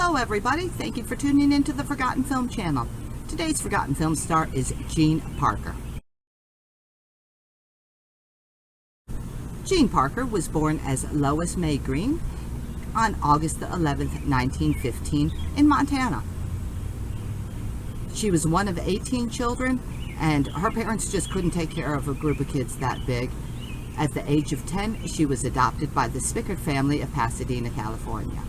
Hello everybody, thank you for tuning into the Forgotten Film channel. Today's Forgotten Film star is Jean Parker. Jean Parker was born as Lois May Green on August 11th, 1915 in Montana. She was one of 18 children, and her parents just couldn't take care of a group of kids that big. At the age of 10, she was adopted by the Spickard family of Pasadena, California.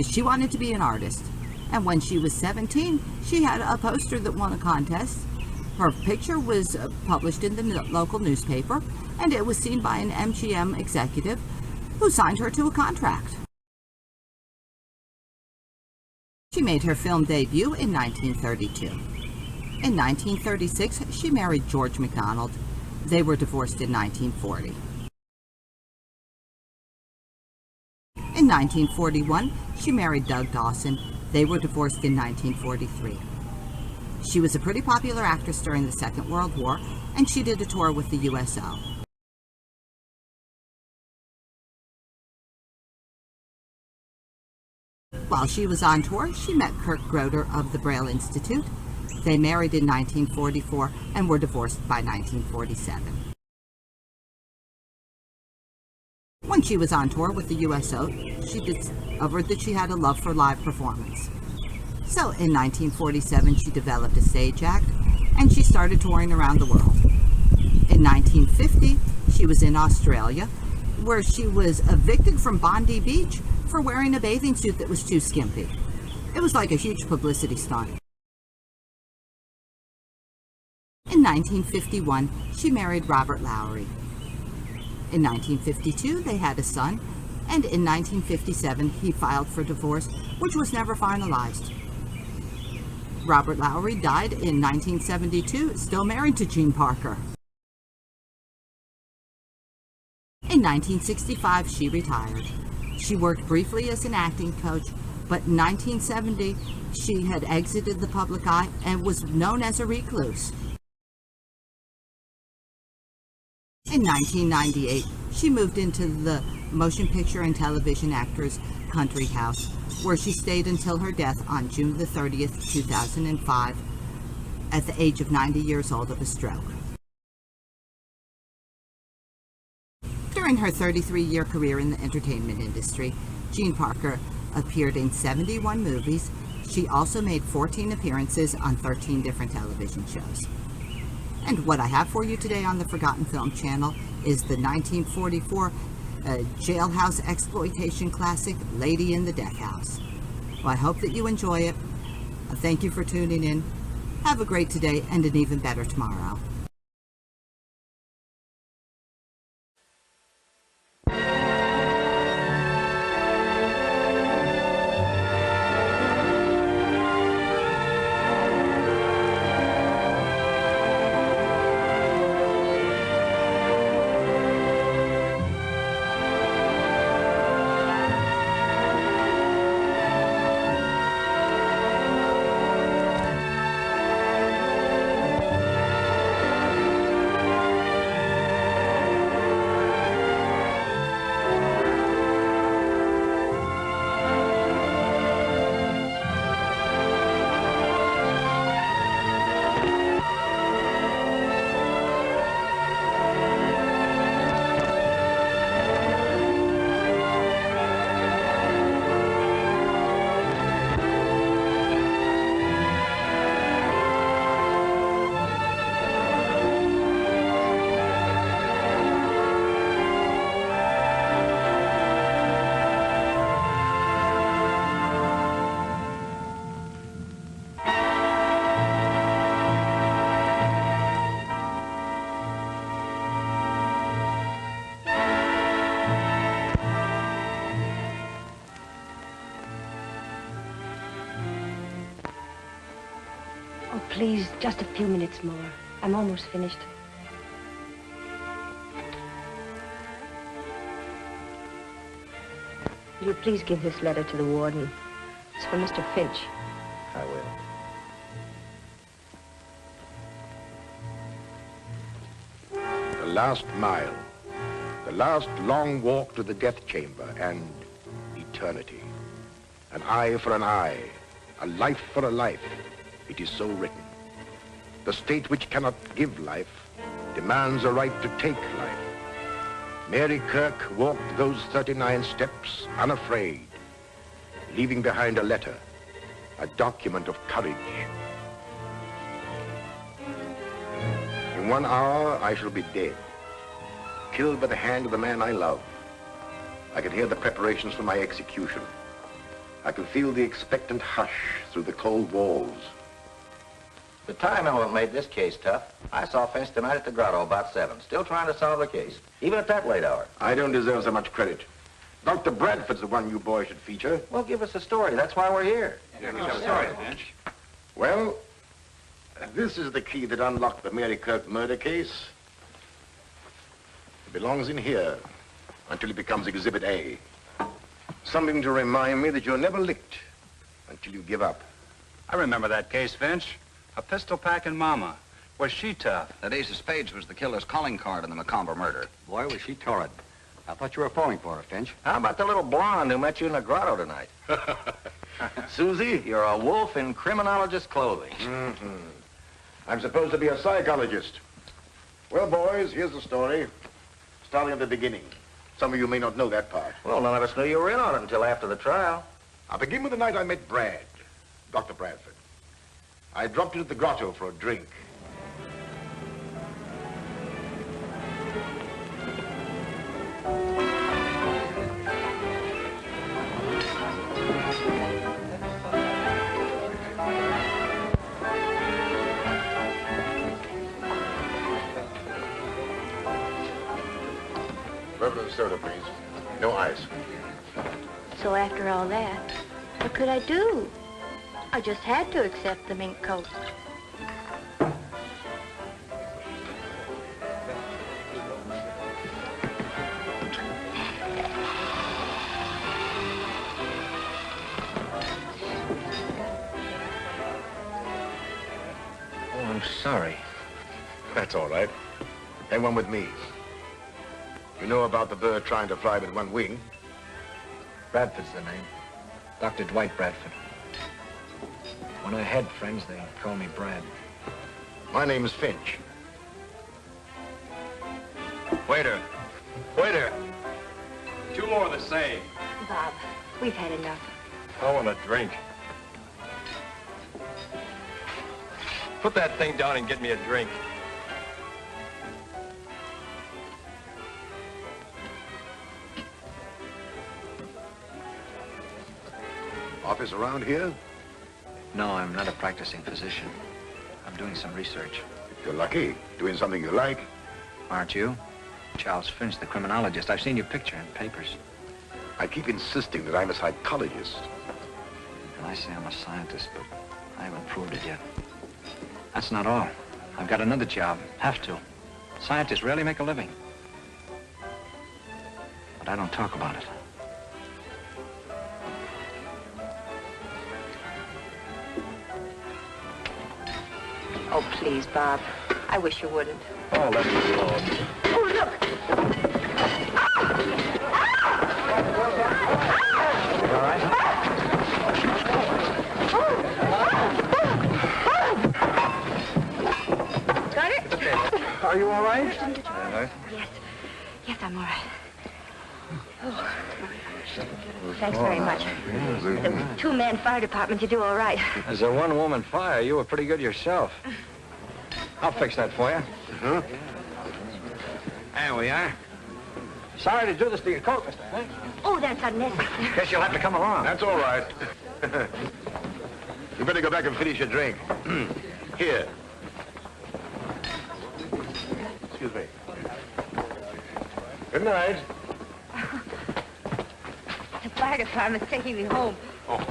She wanted to be an artist, and when she was 17, she had a poster that won a contest. Her picture was published in the local newspaper, and it was seen by an MGM executive who signed her to a contract. She made her film debut in 1932. In 1936, she married George MacDonald. They were divorced in 1940. In 1941, she married Doug Dawson. They were divorced in 1943. She was a pretty popular actress during the Second World War, and she did a tour with the USO. While she was on tour, she met Kirk of the Braille Institute. They married in 1944 and were divorced by 1947. When she was on tour with the USO, she discovered that she had a love for live performance. So in 1947, she developed a stage act, and she started touring around the world. In 1950, she was in Australia, where she was evicted from Bondi Beach for wearing a bathing suit that was too skimpy. It was like a huge publicity stunt. In 1951, she married Robert Lowry. In 1952, they had a son, and in 1957, he filed for divorce, which was never finalized. Robert Lowry died in 1972, still married to Jean Parker. In 1965, she retired. She worked briefly as an acting coach, but in 1970, she had exited the public eye and was known as a recluse. In 1998, she moved into the motion picture and television actor's country house, where she stayed until her death on June the 30th, 2005, at the age of 90 years old of a stroke. During her 33-year career in the entertainment industry, Jean Parker appeared in 71 movies. She also made 14 appearances on 13 different television shows. And what I have for you today on the Forgotten Film channel is the 1944 jailhouse exploitation classic, Lady in the Deathhouse. Well, I hope that you enjoy it. Thank you for tuning in. Have a great today and an even better tomorrow. Please, just a few minutes more. I'm almost finished. Will you please give this letter to the warden? It's from Mr. Finch. I will. The last mile. The last long walk to the death chamber and eternity. An eye for an eye, a life for a life. It is so written. The state which cannot give life demands a right to take life. Mary Kirk walked those 39 steps unafraid, leaving behind a letter, a document of courage. In 1 hour, I shall be dead, killed by the hand of the man I love. I can hear the preparations for my execution. I can feel the expectant hush through the cold walls. The time element made this case tough. I saw Finch tonight at the grotto about 7, still trying to solve the case, even at that late hour. I don't deserve so much credit. Dr. Bradford's the one you boys should feature. Well, give us a story. That's why we're here. Sorry, Finch. Well, this is the key that unlocked the Mary Kirk murder case. It belongs in here until it becomes Exhibit A. Something to remind me that you're never licked until you give up. I remember that case, Finch. A pistol packing mama. Was she tough? That ace of spades was the killer's calling card in the Macomber murder. Boy, was she torrid. I thought you were falling for her, Finch. How about the little blonde who met you in the grotto tonight? Suzy, you're a wolf in criminologist clothing. Mm-hmm. I'm supposed to be a psychologist. Well, boys, here's the story. Starting at the beginning. Some of you may not know that part. Well, none of us knew you were in on it until after the trial. I'll begin with the night I met Dr. Bradford. I dropped into the grotto for a drink. Bourbon and soda, please. No ice. So after all that, what could I do? I just had to accept the mink coat. Oh, I'm sorry. That's all right. Hang on with me. You know about the bird trying to fly with one wing? Bradford's the name. Dr. Dwight Bradford. When I had friends, they called me Brad. My name's Finch. Waiter. Waiter. 2 more of the same. Bob, we've had enough. I want a drink. Put that thing down and get me a drink. Office around here? No, I'm not a practicing physician. I'm doing some research. You're lucky. Doing something you like. Aren't you? Charles Finch, the criminologist. I've seen your picture in papers. I keep insisting that I'm a psychologist. And I say I'm a scientist, but I haven't proved it yet. That's not all. I've got another job. Have to. Scientists rarely make a living. But I don't talk about it. Oh, please, Bob. I wish you wouldn't. Oh, let me alone. Oh, look! All right? Got it? Are you all right? Yes. Yes, I'm all right. Oh. Thanks very much. The 2-man fire department, you do all right. As a 1-woman fire, you were pretty good yourself. I'll fix that for you. Huh? There we are. Sorry to do this to your coat, Mr. Finch. Oh, that's unnecessary. Guess you'll have to come along. That's all right. You better go back and finish your drink. Here. Excuse me. Good night. The fire department's taking me home. Oh.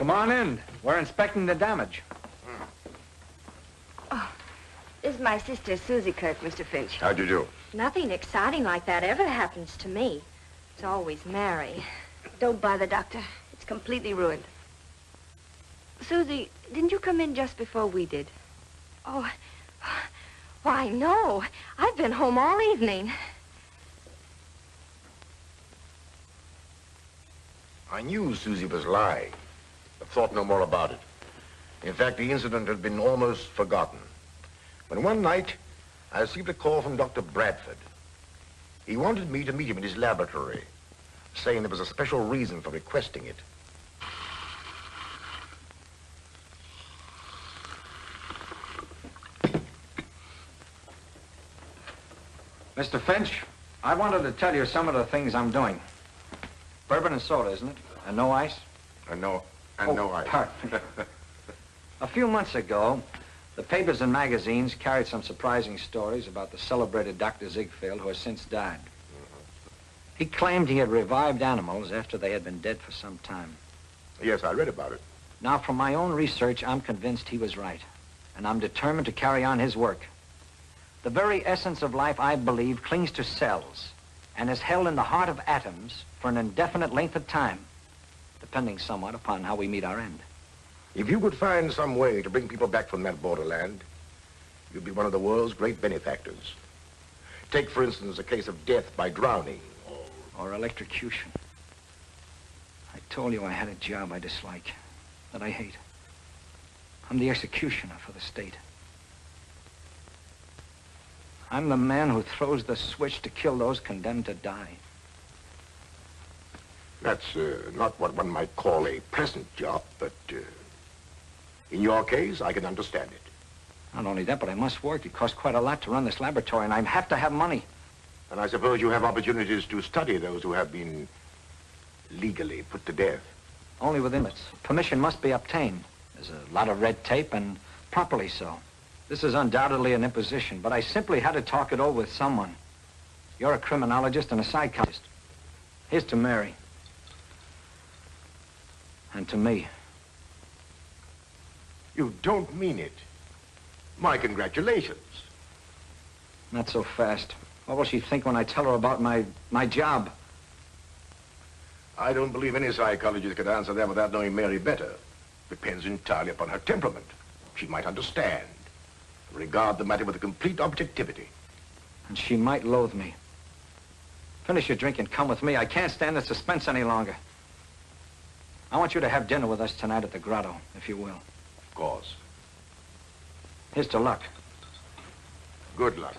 Come on in. We're inspecting the damage. This is my sister, Suzy Kirk, Mr. Finch. How'd you do? Nothing exciting like that ever happens to me. It's always Mary. Don't bother, Doctor. It's completely ruined. Suzy, didn't you come in just before we did? Oh, why, no. I've been home all evening. I knew Suzy was lying, but thought no more about it. In fact, the incident had been almost forgotten. When one night, I received a call from Dr. Bradford. He wanted me to meet him in his laboratory, saying there was a special reason for requesting it. Mr. Finch, I wanted to tell you some of the things I'm doing. Bourbon and soda, isn't it? And no ice? No ice. Pardon me. A few months ago, the papers and magazines carried some surprising stories about the celebrated Dr. Ziegfeld, who has since died. He claimed he had revived animals after they had been dead for some time. Yes, I read about it. Now, from my own research, I'm convinced he was right, and I'm determined to carry on his work. The very essence of life, I believe, clings to cells and is held in the heart of atoms for an indefinite length of time, depending somewhat upon how we meet our end. If you could find some way to bring people back from that borderland, you'd be one of the world's great benefactors. Take, for instance, a case of death by drowning. Or electrocution. I told you I had a job I dislike, that I hate. I'm the executioner for the state. I'm the man who throws the switch to kill those condemned to die. That's not what one might call a pleasant job, but in your case, I can understand it. Not only that, but I must work. It costs quite a lot to run this laboratory, and I have to have money. And I suppose you have opportunities to study those who have been legally put to death. Only with limits. Permission must be obtained. There's a lot of red tape, and properly so. This is undoubtedly an imposition, but I simply had to talk it over with someone. You're a criminologist and a psychologist. Here's to Mary. And to me. You don't mean it. My congratulations. Not so fast. What will she think when I tell her about my job? I don't believe any psychologist could answer that without knowing Mary better. Depends entirely upon her temperament. She might understand. Regard the matter with a complete objectivity. And she might loathe me. Finish your drink and come with me. I can't stand the suspense any longer. I want you to have dinner with us tonight at the grotto, if you will. Of course. Here's to luck. Good luck.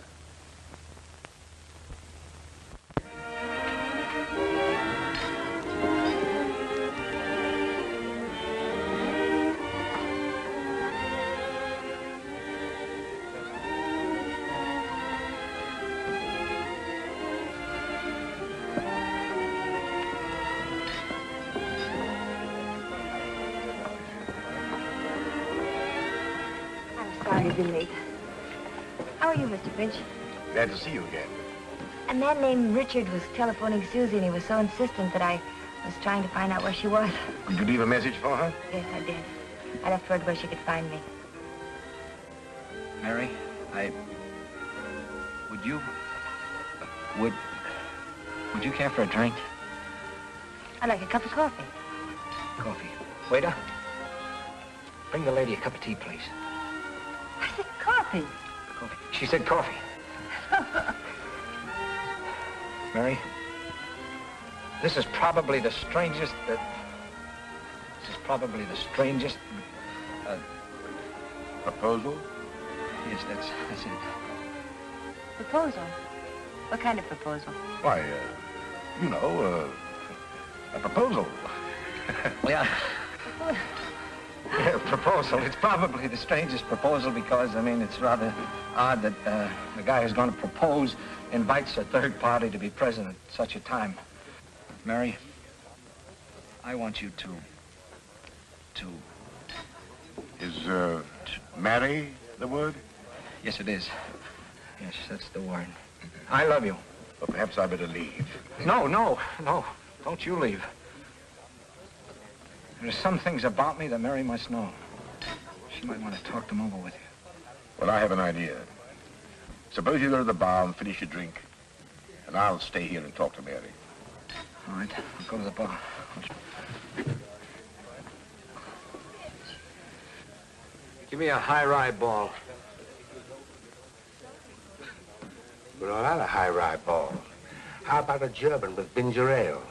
Sorry to be late. How are you, Mr. Finch? Glad to see you again. A man named Richard was telephoning Suzy, and he was so insistent that I was trying to find out where she was. Did you leave a message for her? Yes, I did. I left word where she could find me. Mary, Would you care for a drink? I'd like a cup of coffee. Coffee. Waiter, bring the lady a cup of tea, please. I said coffee. Coffee. She said coffee. Mary, this is probably the strangest Proposal? Yes, that's it. Proposal? What kind of proposal? Why, a proposal. Yeah. Yeah, proposal. It's probably the strangest proposal because, I mean, it's rather odd that the guy who's going to propose invites a third party to be present at such a time. Mary, I want you to... Is, marry the word? Yes, it is. Yes, that's the word. I love you. Well, perhaps I better leave. No. Don't you leave. There's some things about me that Mary must know. She might want to talk them over with you. Well, I have an idea. Suppose you go to the bar and finish your drink, and I'll stay here and talk to Mary. All right, I'll go to the bar. Give me a high rye ball. We're all out of high rye balls. How about a German with ginger ale?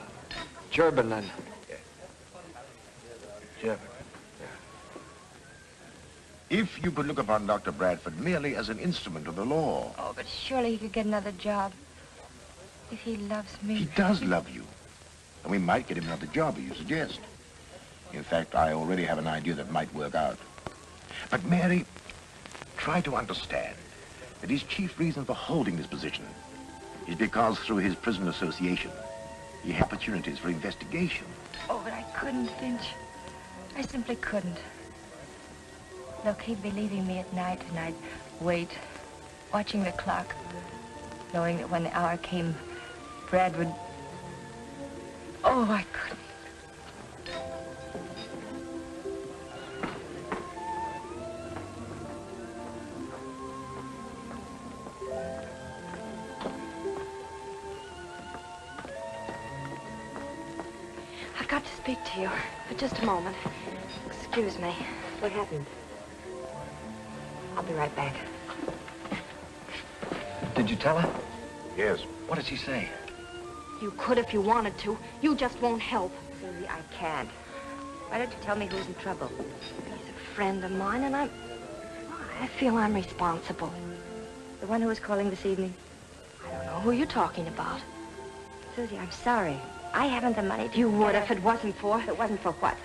German, then. German. If you could look upon Dr. Bradford merely as an instrument of the law. Oh, but surely he could get another job. If he loves me. He does love you. And we might get him another job, as you suggest. In fact, I already have an idea that might work out. But, Mary, try to understand that his chief reason for holding this position is because through his prison association, he had opportunities for investigation. Oh, but I couldn't, Finch. I simply couldn't. Look, he'd be leaving me at night, and I'd wait, watching the clock, knowing that when the hour came, Brad would... Oh, I couldn't. I've got to speak to you for just a moment. Excuse me. What happened? I'll be right back. Did you tell her? Yes. What did she say? You could if you wanted to. You just won't help. Suzy, I can't. Why don't you tell me who's in trouble? He's a friend of mine, and I feel I'm responsible. The one who was calling this evening? I don't know who you're talking about. Suzy, I'm sorry. I haven't the money to... You would if it wasn't for... If it wasn't for what?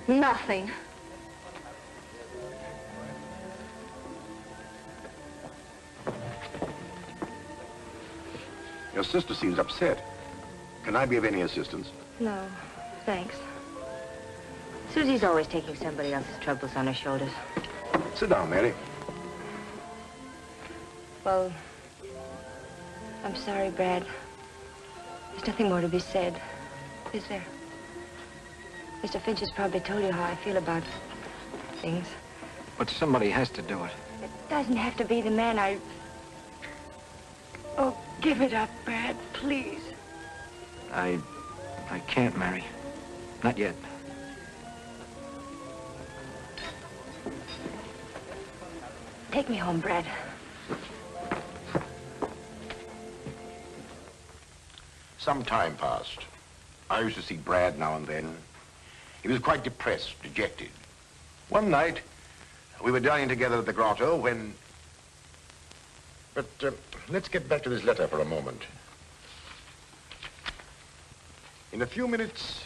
Nothing. Your sister seems upset. Can I be of any assistance? No, thanks. Suzy's always taking somebody else's troubles on her shoulders. Sit down, Mary. Well, I'm sorry, Brad. There's nothing more to be said, is there? Mr. Finch has probably told you how I feel about things. But somebody has to do it. It doesn't have to be the man I... Oh, give it up, Brad, please. I can't, Mary. Not yet. Take me home, Brad. Some time passed. I used to see Brad now and then. He was quite depressed, dejected. One night, we were dining together at the grotto when... But let's get back to this letter for a moment. In a few minutes,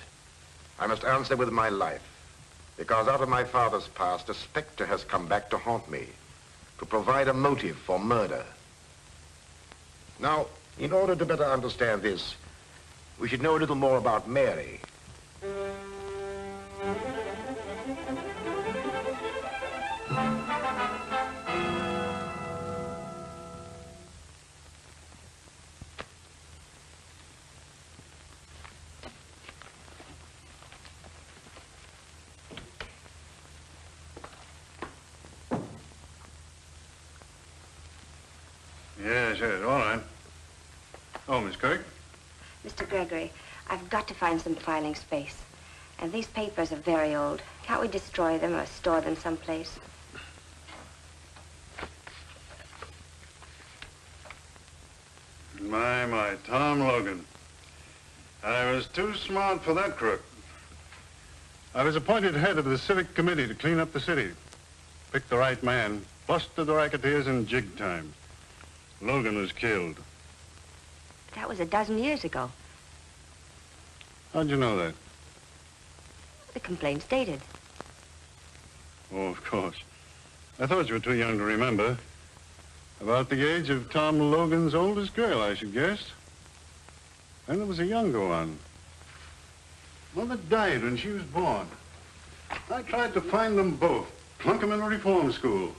I must answer with my life, because out of my father's past, a specter has come back to haunt me, to provide a motive for murder. Now, in order to better understand this, we should know a little more about Mary. Yes, all right. Oh, Miss Kirk? Mr. Gregory, I've got to find some filing space. And these papers are very old. Can't we destroy them or store them someplace? My, Tom Logan. I was too smart for that crook. I was appointed head of the civic committee to clean up the city. Picked the right man, busted the racketeers in jig time. Logan was killed. That was a dozen years ago. How'd you know that? The complaint's dated. Oh, of course. I thought you were too young to remember. About the age of Tom Logan's oldest girl, I should guess. And there was a younger one. Mother died when she was born. I tried to find them both, plunk them in a reform school.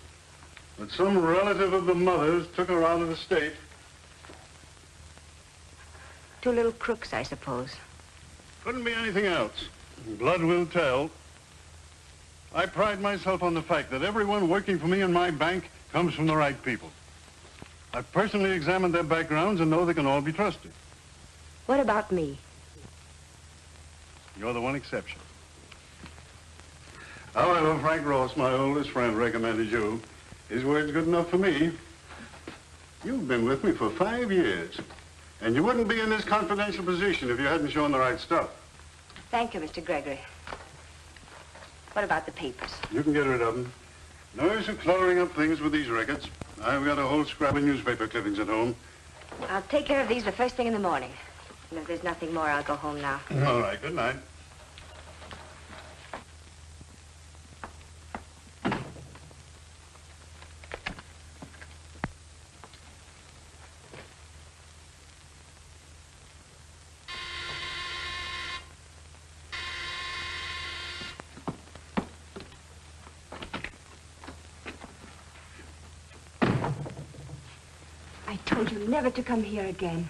But some relative of the mother's took her out of the state. Two little crooks, I suppose. Couldn't be anything else. Blood will tell. I pride myself on the fact that everyone working for me in my bank comes from the right people. I've personally examined their backgrounds and know they can all be trusted. What about me? You're the one exception. However, Frank Ross, my oldest friend, recommended you. His word's good enough for me. You've been with me for 5 years, and you wouldn't be in this confidential position if you hadn't shown the right stuff. Thank you, Mr. Gregory. What about the papers? You can get rid of them. No use of cluttering up things with these records. I've got a whole scrap of newspaper clippings at home. I'll take care of these the first thing in the morning. And if there's nothing more, I'll go home now. All right, good night. I told you never to come here again.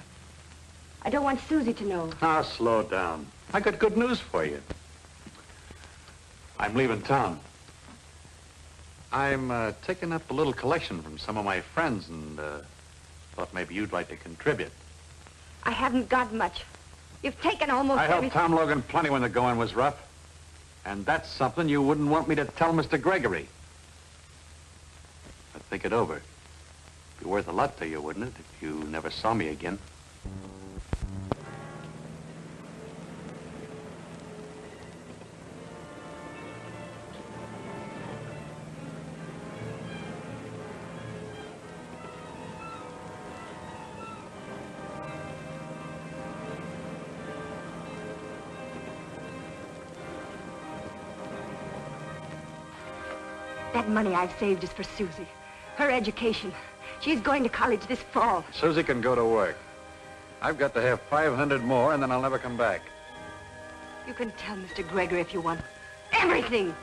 I don't want Suzy to know. Now, slow down. I got good news for you. I'm leaving town. I'm taking up a little collection from some of my friends and thought maybe you'd like to contribute. I haven't got much. You've taken almost I helped everything. Tom Logan plenty when the going was rough. And that's something you wouldn't want me to tell Mr. Gregory. But think it over. Be worth a lot to you, wouldn't it, if you never saw me again? That money I've saved is for Suzy. Her education. She's going to college this fall. Suzy can go to work. I've got to have 500 more, and then I'll never come back. You can tell Mr. Gregory if you want. Everything!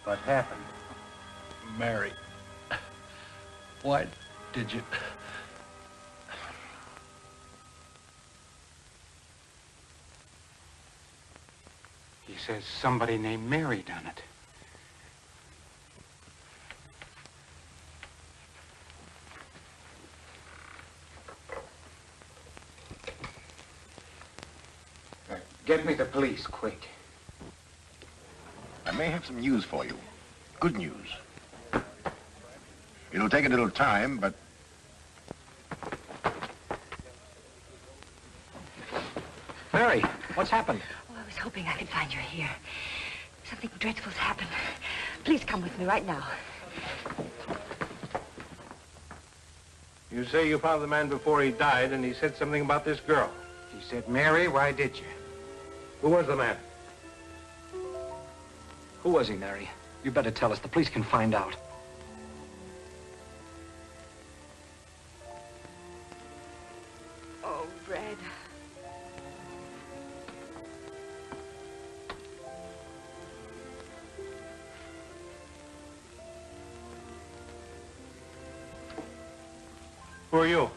What happened? Mary, why did you... He says somebody named Mary done it. Get me the police, quick. I may have some news for you. Good news. It'll take a little time, but... Mary, what's happened? Oh, I was hoping I could find you here. Something dreadful's happened. Please come with me right now. You say you found the man before he died, and he said something about this girl. He said, Mary, why did you? Who was the man? Who was he, Mary? You better tell us. The police can find out. Oh, Brad. Who are you?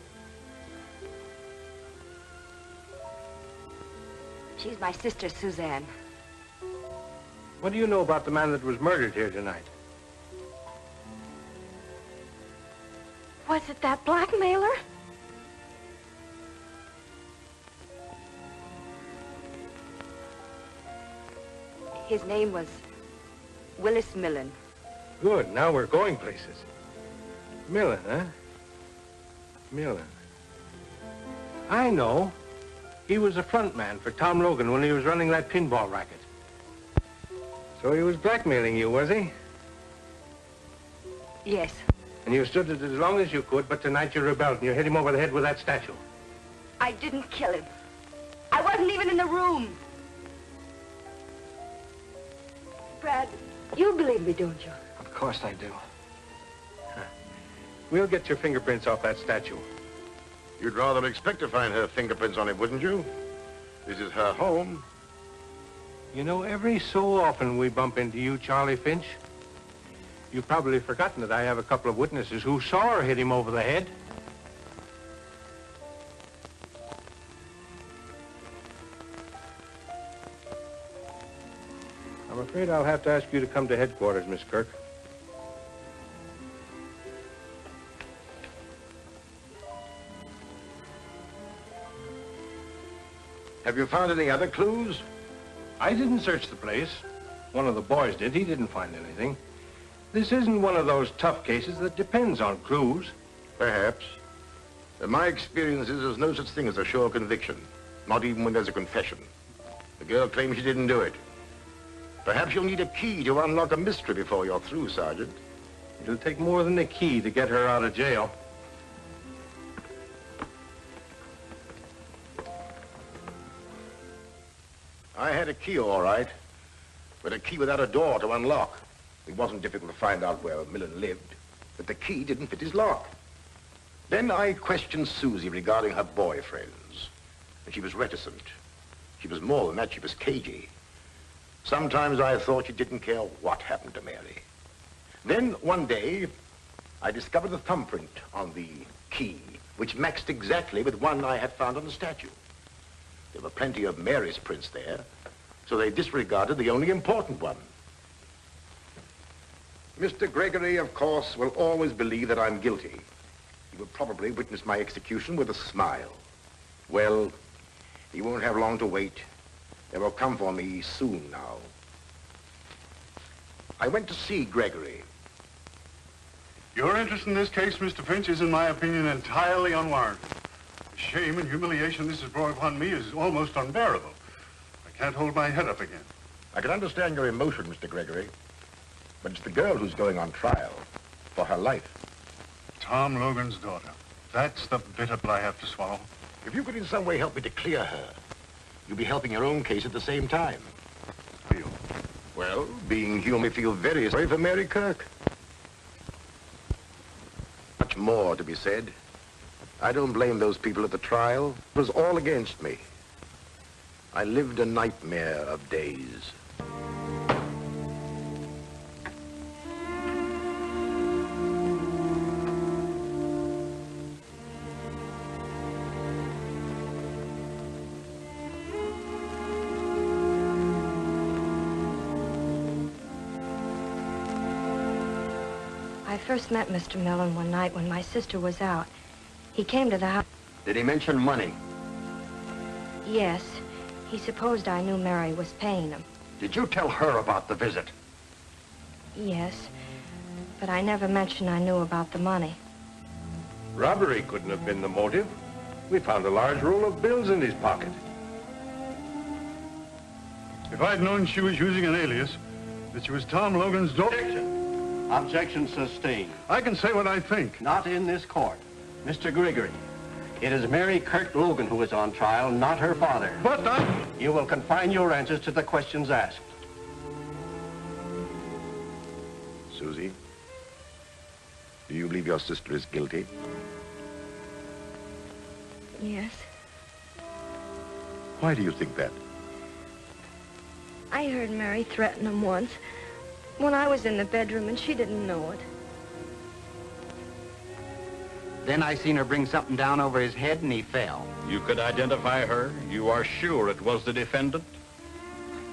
She's my sister, Suzanne. What do you know about the man that was murdered here tonight? Was it that blackmailer? His name was Willis Millen. Good, now we're going places. Millen, huh? Millen. I know. He was a front man for Tom Logan when he was running that pinball racket. So he was blackmailing you, was he? Yes. And you stood it as long as you could, but tonight you rebelled and you hit him over the head with that statue. I didn't kill him. I wasn't even in the room. Brad, you believe me, don't you? Of course I do. We'll get your fingerprints off that statue. You'd rather expect to find her fingerprints on it, wouldn't you? This is her home. You know, every so often we bump into you, Charlie Finch. You've probably forgotten that I have a couple of witnesses who saw her hit him over the head. I'm afraid I'll have to ask you to come to headquarters, Miss Kirk. Have you found any other clues? I didn't search the place. One of the boys did. He didn't find anything. This isn't one of those tough cases that depends on clues. Perhaps. In my experience is there's no such thing as a sure conviction, not even when there's a confession. The girl claims she didn't do it. Perhaps you'll need a key to unlock a mystery before you're through, Sergeant. It'll take more than a key to get her out of jail. I had a key, all right, but a key without a door to unlock. It wasn't difficult to find out where Millen lived, but the key didn't fit his lock. Then I questioned Suzy regarding her boyfriends, and she was reticent. She was more than that, she was cagey. Sometimes I thought she didn't care what happened to Mary. Then one day, I discovered the thumbprint on the key, which matched exactly with one I had found on the statue. There were plenty of Mary's prints there, so they disregarded the only important one. Mr. Gregory, of course, will always believe that I'm guilty. He will probably witness my execution with a smile. Well, he won't have long to wait. They will come for me soon now. I went to see Gregory. Your interest in this case, Mr. Finch, is, in my opinion, entirely unwarranted. The shame and humiliation this has brought upon me is almost unbearable. I can't hold my head up again. I can understand your emotion, Mr. Gregory, but it's the girl who's going on trial for her life. Tom Logan's daughter. That's the bitter pill I have to swallow. If you could in some way help me to clear her, you'll be helping your own case at the same time. Feel? Well, being human, I feel very sorry for Mary Kirk. Much more to be said. I don't blame those people at the trial. It was all against me. I lived a nightmare of days. I first met Mr. Millen one night when my sister was out. He came to the house. Did he mention money? Yes. He supposed I knew Mary was paying him. Did you tell her about the visit? Yes. But I never mentioned I knew about the money. Robbery couldn't have been the motive. We found a large roll of bills in his pocket. If I'd known she was using an alias, that she was Tom Logan's daughter... Objection. Objection sustained. I can say what I think. Not in this court. Mr. Gregory, it is Mary Kirk Logan who is on trial, not her father. But You will confine your answers to the questions asked. Suzy, do you believe your sister is guilty? Yes. Why do you think that? I heard Mary threaten him once when I was in the bedroom and she didn't know it. Then I seen her bring something down over his head and he fell. You could identify her? You are sure it was the defendant?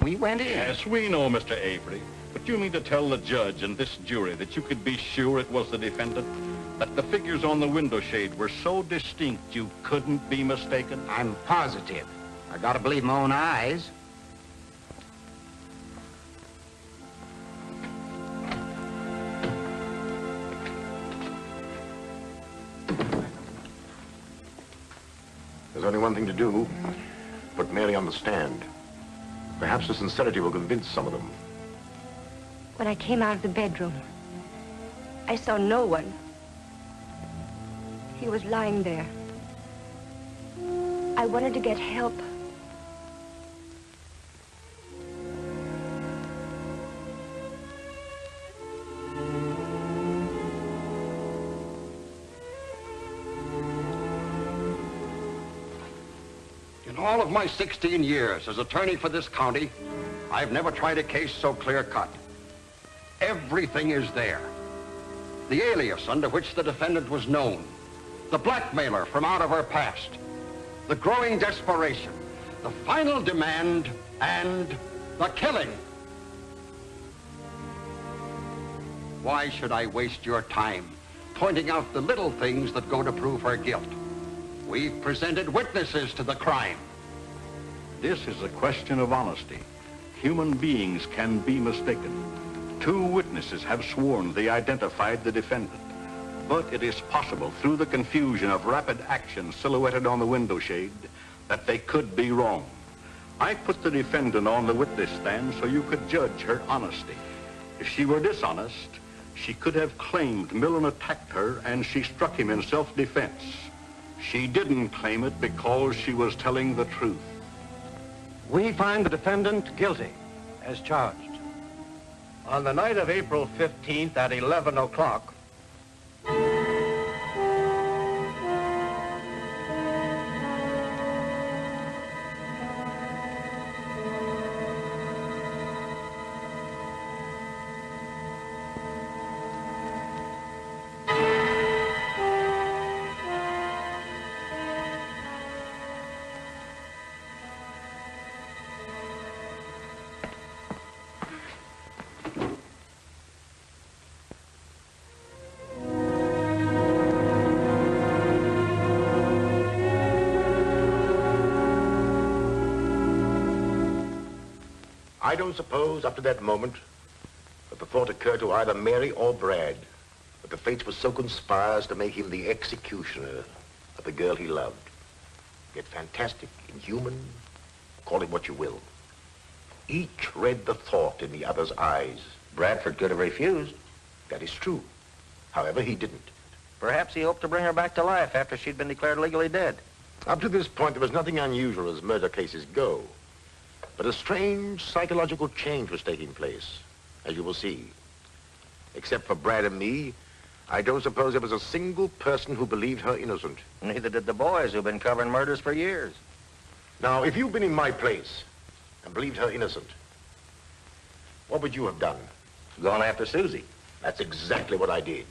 We went in. Yes, we know, Mr. Avery. But you mean to tell the judge and this jury that you could be sure it was the defendant? That the figures on the window shade were so distinct you couldn't be mistaken? I'm positive. I gotta believe my own eyes. only one thing to do. Put Mary on the stand. Perhaps her sincerity will convince some of them. When I came out of the bedroom, I saw no one. He was lying there. I wanted to get help. In all of my 16 years as attorney for this county, I've never tried a case so clear-cut. Everything is there. The alias under which the defendant was known, the blackmailer from out of her past, the growing desperation, the final demand, and the killing. Why should I waste your time pointing out the little things that go to prove her guilt? We've presented witnesses to the crime. This is a question of honesty. Human beings can be mistaken. 2 witnesses have sworn they identified the defendant. But it is possible, through the confusion of rapid action silhouetted on the window shade, that they could be wrong. I put the defendant on the witness stand so you could judge her honesty. If she were dishonest, she could have claimed Millen attacked her and she struck him in self-defense. She didn't claim it because she was telling the truth. We find the defendant guilty, as charged. On the night of April 15th at 11 o'clock, I don't suppose up to that moment that the thought occurred to either Mary or Brad that the fates were so conspired as to make him the executioner of the girl he loved. Yet fantastic, inhuman, call it what you will. Each read the thought in the other's eyes. Bradford could have refused. That is true. However, he didn't. Perhaps he hoped to bring her back to life after she'd been declared legally dead. Up to this point, there was nothing unusual as murder cases go. But a strange psychological change was taking place, as you will see. Except for Brad and me, I don't suppose there was a single person who believed her innocent. Neither did the boys who've been covering murders for years. Now, if you'd been in my place and believed her innocent, what would you have done? Gone after Suzy. That's exactly what I did.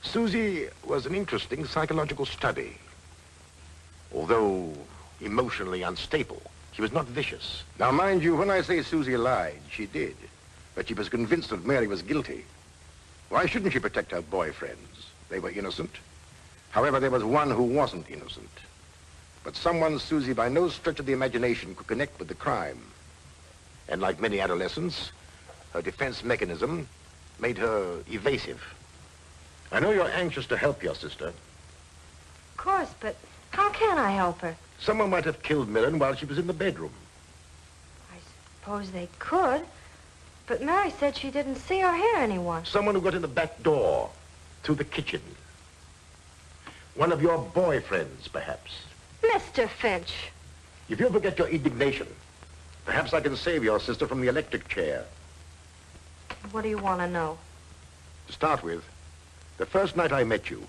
Suzy was an interesting psychological study. Although emotionally unstable, she was not vicious. Now, mind you, when I say Suzy lied, she did. But she was convinced that Mary was guilty. Why shouldn't she protect her boyfriends? They were innocent. However, there was one who wasn't innocent. But someone Suzy, by no stretch of the imagination, could connect with the crime. And like many adolescents, her defense mechanism made her evasive. I know you're anxious to help your sister. Of course, but how can I help her? Someone might have killed Millen while she was in the bedroom. I suppose they could. But Mary said she didn't see or hear anyone. Someone who got in the back door, through the kitchen. One of your boyfriends, perhaps. Mr. Finch. If you'll forget your indignation, perhaps I can save your sister from the electric chair. What do you want to know? To start with, the first night I met you,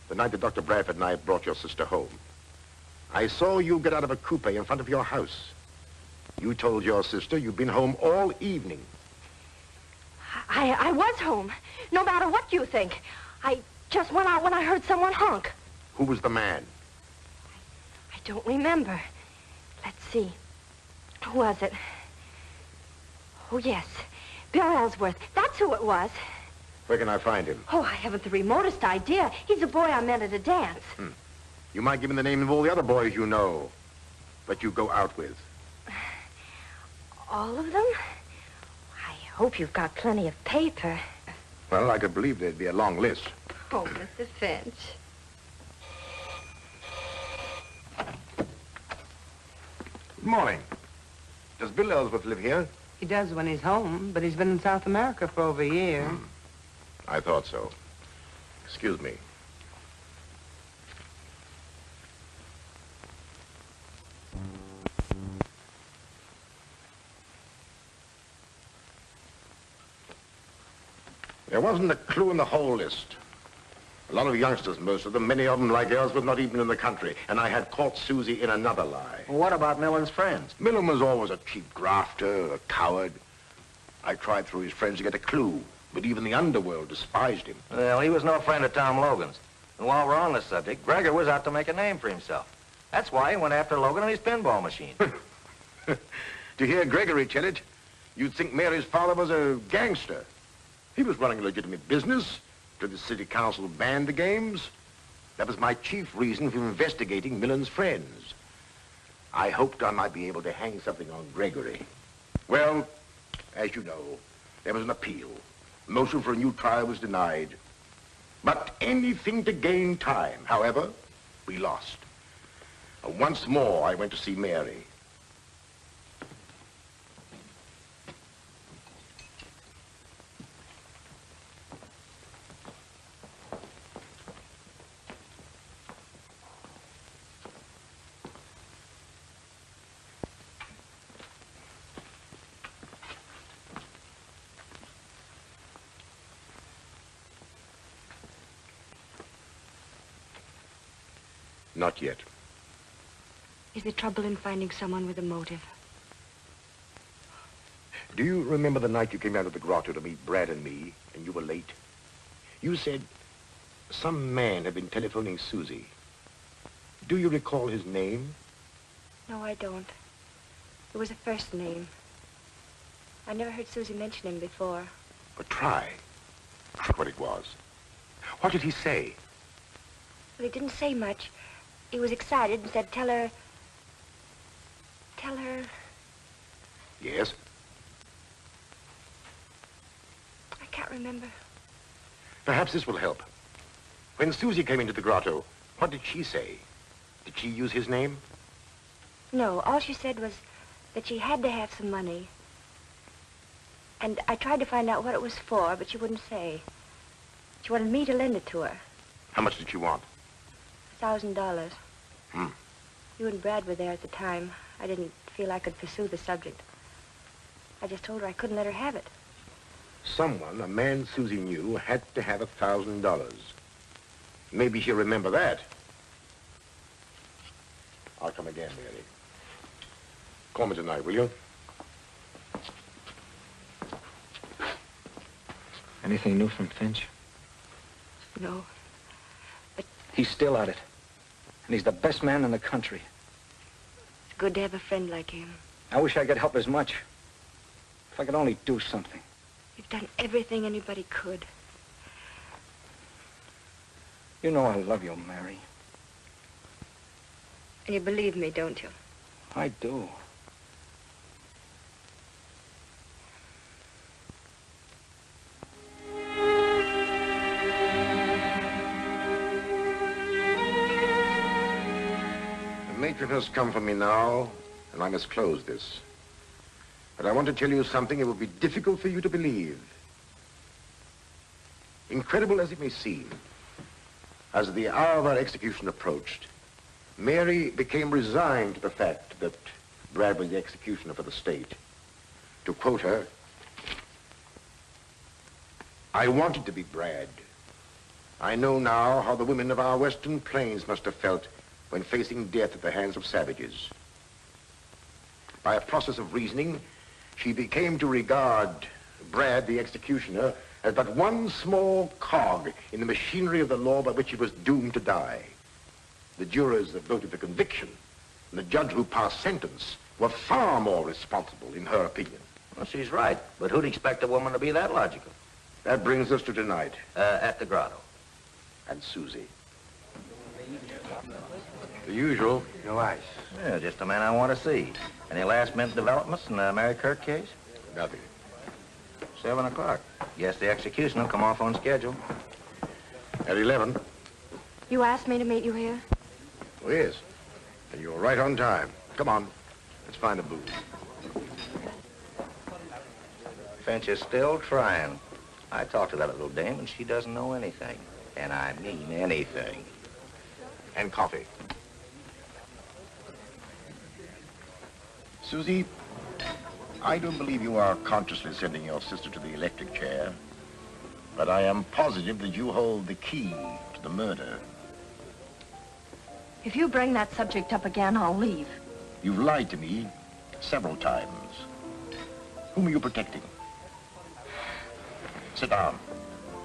the night that Dr. Bradford and I brought your sister home, I saw you get out of a coupe in front of your house. You told your sister you'd been home all evening. I was home, no matter what you think. I just went out when I heard someone honk. Who was the man? I don't remember. Let's see. Who was it? Oh, yes. Bill Ellsworth. That's who it was. Where can I find him? Oh, I haven't the remotest idea. He's a boy I met at a dance. You might give me the name of all the other boys you know that you go out with. All of them? I hope you've got plenty of paper. Well, I could believe there'd be a long list. Oh, Mr. Finch. Good morning. Does Bill Ellsworth live here? He does when he's home, but he's been in South America for over a year. I thought so. Excuse me. There wasn't a clue in the whole list. A lot of youngsters, most of them, many of them like Ellsworth, not even in the country. And I had caught Suzy in another lie. Well, what about Millen's friends? Millen was always a cheap grafter, a coward. I tried through his friends to get a clue, but even the underworld despised him. Well, he was no friend of Tom Logan's. And while we're on this subject, Gregory was out to make a name for himself. That's why he went after Logan and his pinball machine. To hear Gregory tell it, you'd think Mary's father was a gangster. He was running a legitimate business. To the city council banned the games. That was my chief reason for investigating Millen's friends. I hoped I might be able to hang something on Gregory. Well, as you know, there was an appeal. Motion for a new trial was denied. But anything to gain time. However, we lost. Once more, I went to see Mary. Not yet. Is there trouble in finding someone with a motive? Do you remember the night you came out of the grotto to meet Brad and me, and you were late? You said some man had been telephoning Suzy. Do you recall his name? No, I don't. It was a first name. I never heard Suzy mention him before. But try. Try what it was. What did he say? Well, he didn't say much. He was excited and said, tell her... Yes? I can't remember. Perhaps this will help. When Suzy came into the grotto, what did she say? Did she use his name? No, all she said was that she had to have some money. And I tried to find out what it was for, but she wouldn't say. She wanted me to lend it to her. How much did she want? $1,000. Hmm. You and Brad were there at the time. I didn't feel I could pursue the subject. I just told her I couldn't let her have it. Someone, a man Suzy knew, had to have $1,000. Maybe she'll remember that. I'll come again, Mary. Call me tonight, will you? Anything new from Finch? No. But He's still at it. And he's the best man in the country. it's good to have a friend like him. I wish I could help as much. If I could only do something. You've done everything anybody could. You know I love you, Mary. And you believe me, don't you? I do. The matron has come for me now, and I must close this. But I want to tell you something it will be difficult for you to believe. Incredible as it may seem, as the hour of our execution approached, Mary became resigned to the fact that Brad was the executioner for the state. To quote her, "I wanted to be Brad. I know now how the women of our western plains must have felt when facing death at the hands of savages." By a process of reasoning, she became to regard Brad, the executioner, as but one small cog in the machinery of the law by which he was doomed to die. The jurors that voted for conviction and the judge who passed sentence were far more responsible, in her opinion. Well, she's right, but who'd expect a woman to be that logical? That brings us to tonight. At the grotto. And Suzy. The usual, no ice. Yeah, just the man I want to see. Any last-minute developments in the Mary Kirk case? Nothing. 7 o'clock. Guess the execution will come off on schedule. At 11. You asked me to meet you here? Oh, yes. And you're right on time. Come on. Let's find a booth. Finch is still trying. I talked to that little dame, and she doesn't know anything. And I mean anything. And coffee. Suzy, I don't believe you are consciously sending your sister to the electric chair, but I am positive that you hold the key to the murder. If you bring that subject up again, I'll leave. You've lied to me several times. Whom are you protecting? Sit down.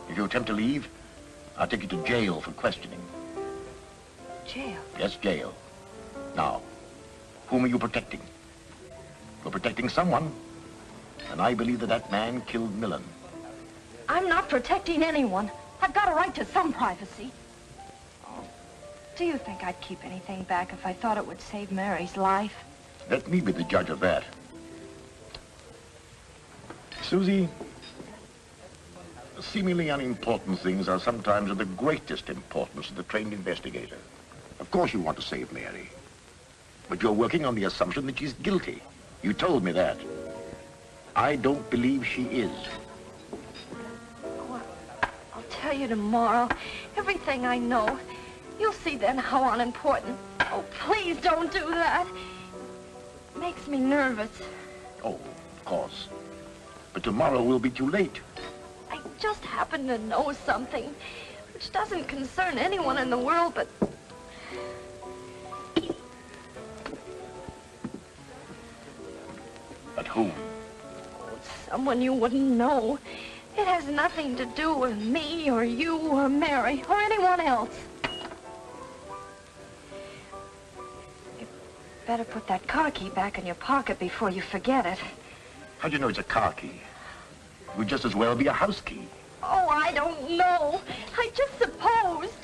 If you attempt to leave, I'll take you to jail for questioning. Jail? Yes, jail. Now, whom are you protecting? You're protecting someone, and I believe that that man killed Millen. I'm not protecting anyone. I've got a right to some privacy. Oh, do you think I'd keep anything back if I thought it would save Mary's life? Let me be the judge of that. Suzy, seemingly unimportant things are sometimes of the greatest importance to the trained investigator. Of course you want to save Mary, but you're working on the assumption that she's guilty. You told me that. I don't believe she is. Oh, I'll tell you tomorrow. Everything I know. You'll see then how unimportant. Oh, please don't do that. It makes me nervous. Oh, of course. But tomorrow will be too late. I just happen to know something which doesn't concern anyone in the world but... But whom? Someone you wouldn't know. It has nothing to do with me or you or Mary or anyone else. You better put that car key back in your pocket before you forget it. How'd you know it's a car key? It would just as well be a house key. Oh, I don't know. I just supposed.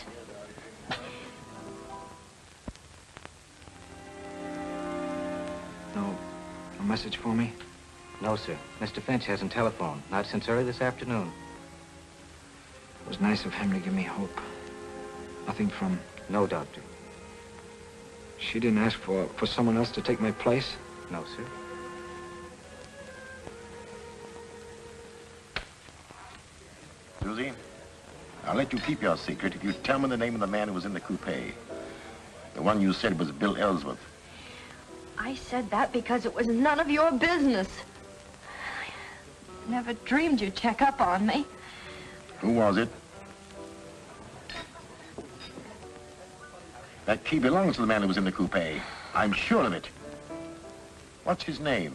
No message for me? No, sir. Mr. Finch hasn't telephoned. Not since early this afternoon. It was nice of him to give me hope. Nothing from no doctor. She didn't ask for someone else to take my place? No, sir. Suzy, I'll let you keep your secret if you tell me the name of the man who was in the coupe. The one you said was Bill Ellsworth. I said that because it was none of your business. I never dreamed you'd check up on me. Who was it? That key belongs to the man who was in the coupe. I'm sure of it. What's his name?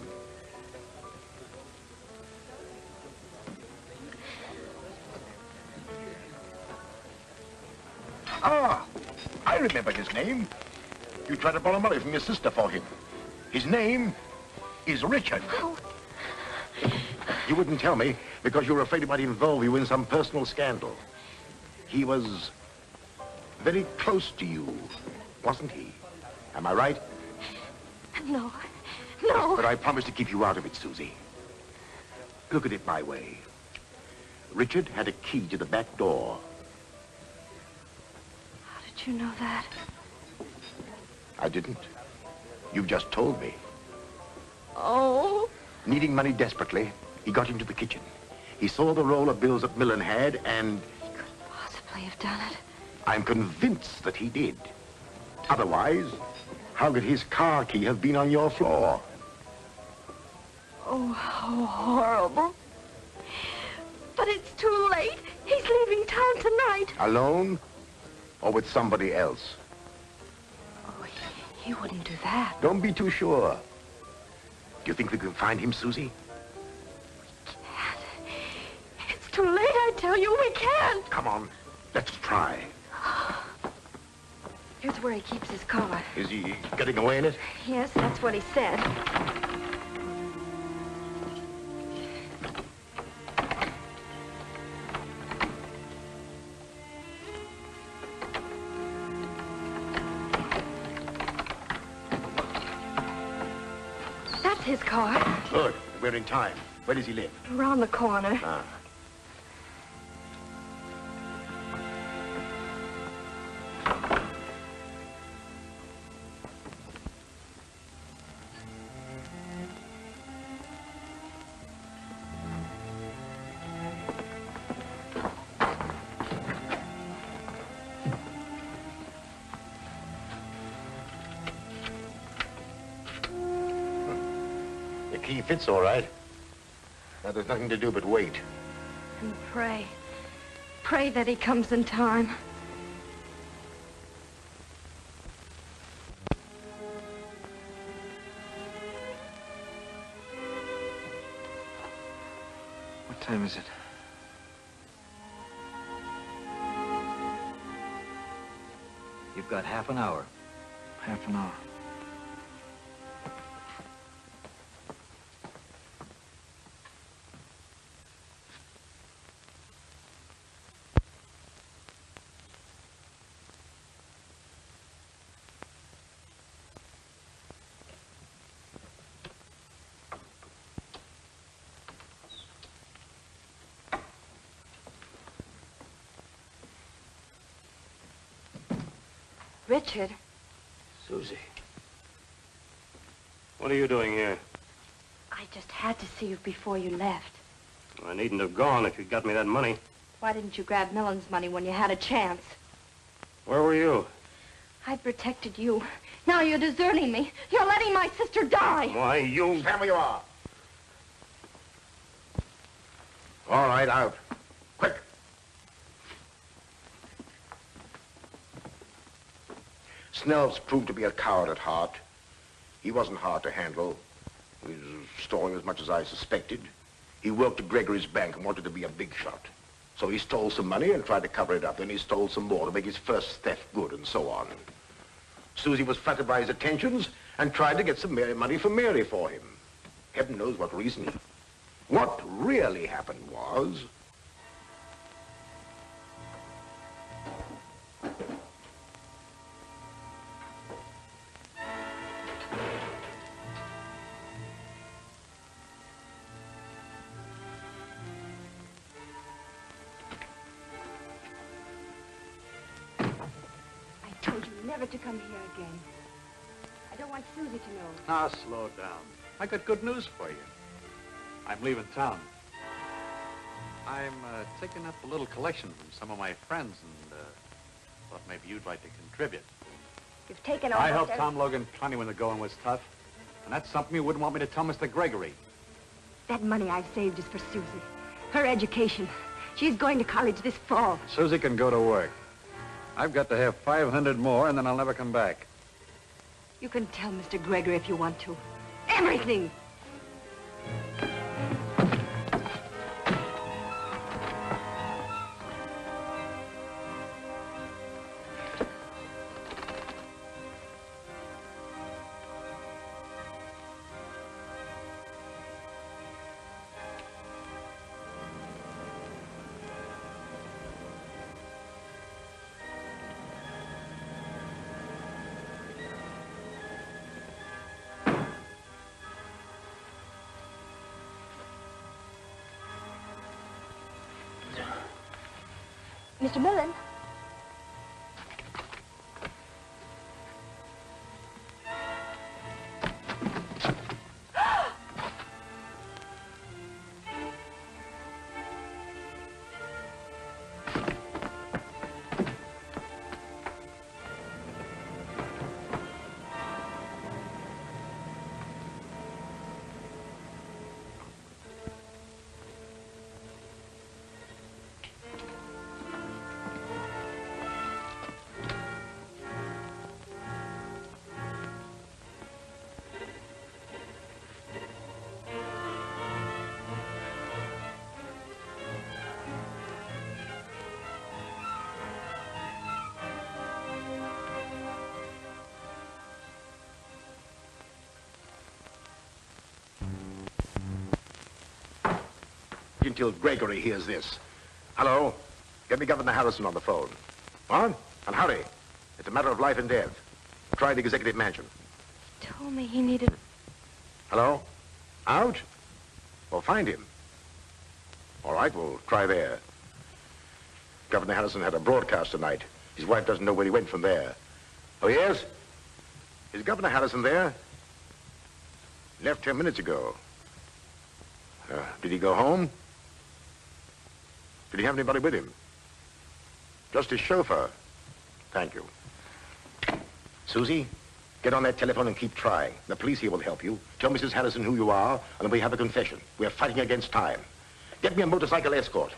Ah, I remember his name. You tried to borrow money from your sister for him. His name is Richard. Oh. You wouldn't tell me because you were afraid he might involve you in some personal scandal. He was very close to you, wasn't he? Am I right? No. No. But I promise to keep you out of it, Suzy. Look at it my way. Richard had a key to the back door. How did you know that? I didn't. You've just told me. Oh. Needing money desperately, he got into the kitchen. He saw the roll of bills that Millen had, and... He couldn't possibly have done it. I'm convinced that he did. Otherwise, how could his car key have been on your floor? Oh, how horrible. But it's too late. He's leaving town tonight. Alone? Or with somebody else? Oh, he wouldn't do that. Don't be too sure. Do you think we can find him, Suzy? We can't. It's too late, I tell you. We can't. Come on. Let's try. Here's where he keeps his car. Is he getting away in it? Yes, that's what he said. That's his car. Good. We're in time. Where does he live? Around the corner. Ah. key fits all right. Now there's nothing to do but wait. And pray. Pray that he comes in time. What time is it? You've got half an hour. Half an hour. Richard. Suzy. What are you doing here? I just had to see you before you left. I needn't have gone if you'd got me that money. Why didn't you grab Millen's money when you had a chance? Where were you? I protected you. Now you're deserting me. You're letting my sister die. Why, you... Stand where you are. All right, out. Quick. Snell's proved to be a coward at heart. He wasn't hard to handle. He was stalling as much as I suspected. He worked at Gregory's bank and wanted to be a big shot. So he stole some money and tried to cover it up. Then he stole some more to make his first theft good and so on. Suzy was flattered by his attentions and tried to get some money from Mary for him. Heaven knows what reason. What really happened was... I told you never to come here again. I don't want Suzy to know. Now, slow down. I got good news for you. I'm leaving town. I'm taking up a little collection from some of my friends and thought maybe you'd like to contribute. You've taken I almost helped Tom Logan plenty when the going was tough. And that's something you wouldn't want me to tell Mr. Gregory. That money I've saved is for Suzy. Her education. She's going to college this fall. Suzy can go to work. I've got to have 500 more, and then I'll never come back. You can tell Mr. Gregory if you want to. Everything! Mr. Millen? Until Gregory hears this. Hello? Get me Governor Harrison on the phone. What? And hurry. It's a matter of life and death. Try the executive mansion. Told me he needed... Hello? Out? Well, find him. All right, we'll try there. Governor Harrison had a broadcast tonight. His wife doesn't know where he went from there. Oh, yes? Is Governor Harrison there? Left 10 minutes ago. Did he go home? Did he have anybody with him? Just his chauffeur. Thank you. Suzy, Get on that telephone and keep trying. The police here will help you. Tell Mrs. Harrison who you are, and then we have a confession. We're fighting against time. Get me a motorcycle escort.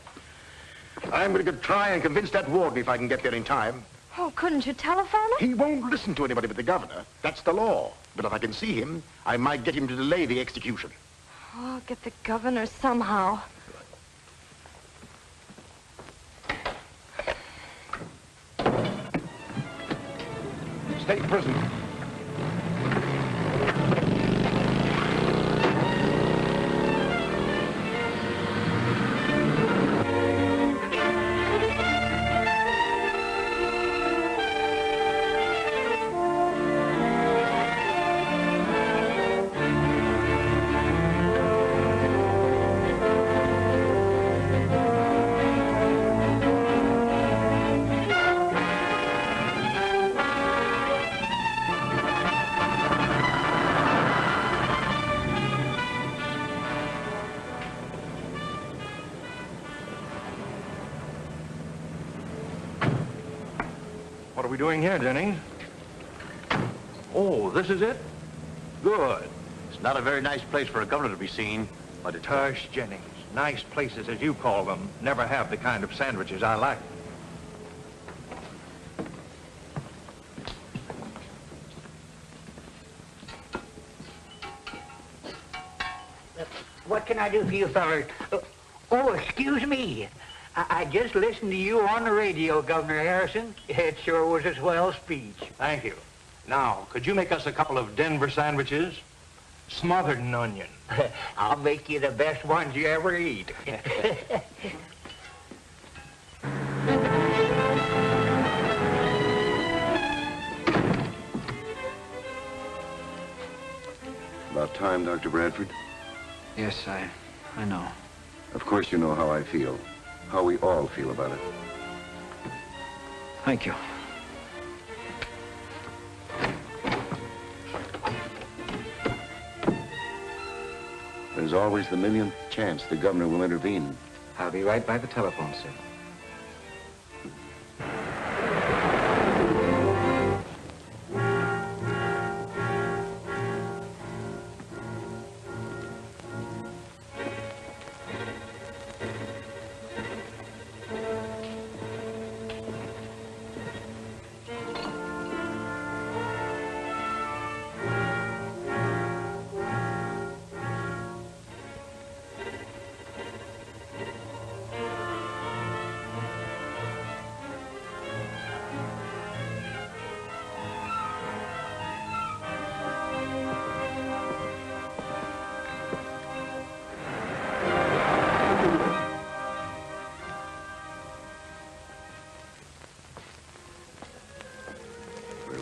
I'm going to try and convince that warden if I can get there in time. Oh, couldn't you telephone him? He won't listen to anybody but the governor. That's the law. But if I can see him, I might get him to delay the execution. Oh, I'll get the governor somehow. State prison. What are we doing here, Jennings? Oh, this is it? Good. It's not a very nice place for a governor to be seen, but it's... Tush, Jennings. Nice places, as you call them, never have the kind of sandwiches I like. What can I do for you fellas? Oh, excuse me. I just listened to you on the radio, Governor Harrison. It sure was a swell speech. Thank you. Now, could you make us a couple of Denver sandwiches? Smothered in onion. I'll make you the best ones you ever eat. About time, Dr. Bradford. Yes, I know. Of course you know how I feel. How we all feel about it. Thank you. There's always the millionth chance the governor will intervene. I'll be right by the telephone, sir.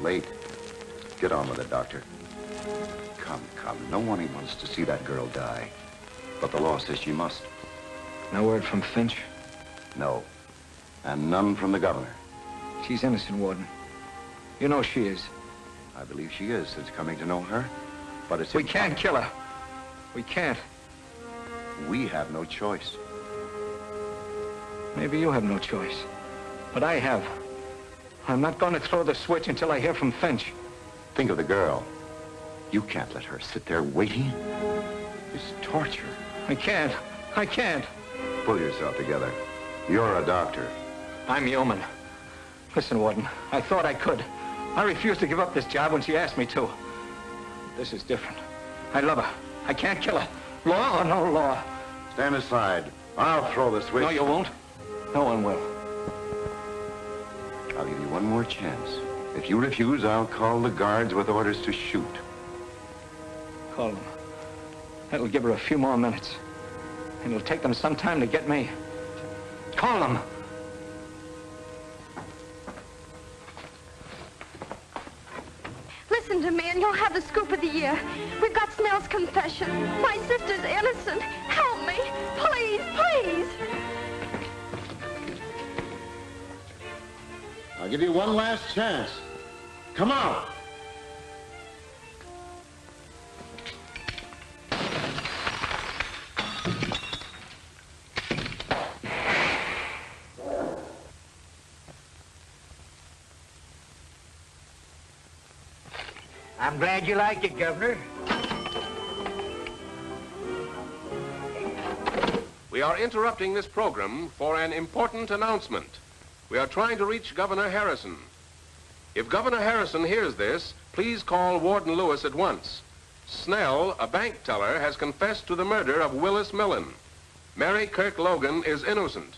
Late. Get on with it, Doctor. Come. No one wants to see that girl die. But the law says she must. No word from Finch? No. And none from the governor. She's innocent, Warden. You know she is. I believe she is, since coming to know her. But it's We can't kill her. We can't. We have no choice. Maybe you have no choice. But I have. I'm not going to throw the switch until I hear from Finch. Think of the girl. You can't let her sit there waiting. It's torture. I can't. Pull yourself together. You're a doctor. I'm human. Listen, Warden, I thought I could. I refused to give up this job when she asked me to. This is different. I love her. I can't kill her. Law or no law. Stand aside. I'll throw the switch. No, you won't. No one will. I'll give you one more chance. If you refuse, I'll call the guards with orders to shoot. Call them. That'll give her a few more minutes. And it'll take them some time to get me. Call them. Listen to me and you'll have the scoop of the year. We've got Snell's confession. My sister's innocent. Help me. Please, please. I'll give you one last chance. Come on. I'm glad you like it, Governor. We are interrupting this program for an important announcement. We are trying to reach Governor Harrison. If Governor Harrison hears this, please call Warden Lewis at once. Snell, a bank teller, has confessed to the murder of Willis Millen. Mary Kirk Logan is innocent.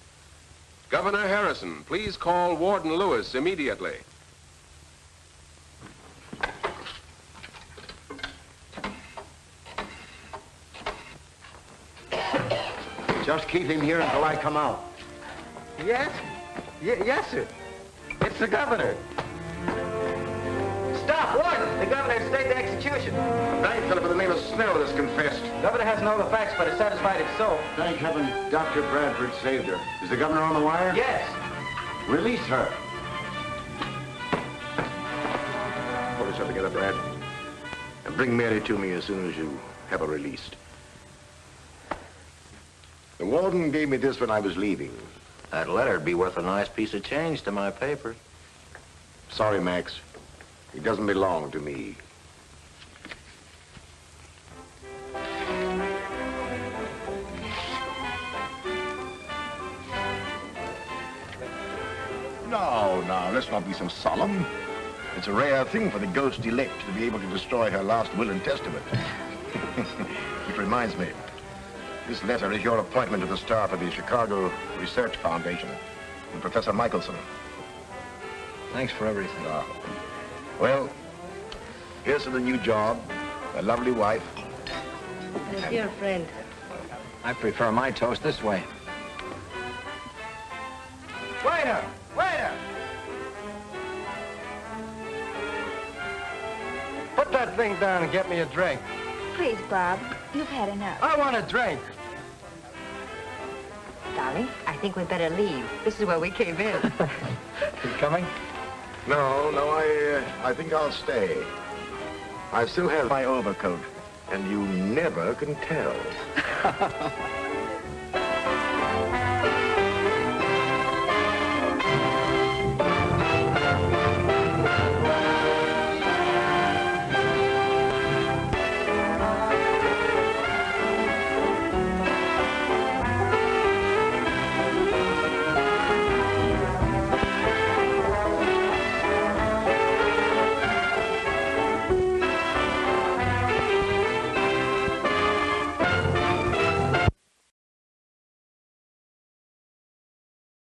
Governor Harrison, please call Warden Lewis immediately. Just keep him here until I come out. Yes? Yes, sir. It's the governor. Stop, Warden! The governor has stayed the execution. A bank fellow by the name of Snell has confessed. The governor hasn't all the facts, but is satisfied it's so. Thank heaven Dr. Bradford saved her. Is the governor on the wire? Yes. Release her. Pull yourself together, Brad. And bring Mary to me as soon as you have her released. The warden gave me this when I was leaving. That letter'd be worth a nice piece of change to my papers. Sorry, Max. It doesn't belong to me. No, let's not be so solemn. It's a rare thing for the ghost elect to be able to destroy her last will and testament. It reminds me, this letter is your appointment to the staff of the Chicago Research Foundation and Professor Michelson. Thanks for everything. Well, here's to the new job, a lovely wife. And a dear friend. I prefer my toast this way. Waiter! Waiter! Put that thing down and get me a drink. Please, Bob. You've had enough. I want a drink. Darling, I think we'd better leave. This is where we came in. You coming? No, I think I'll stay. I still have my overcoat, and you never can tell.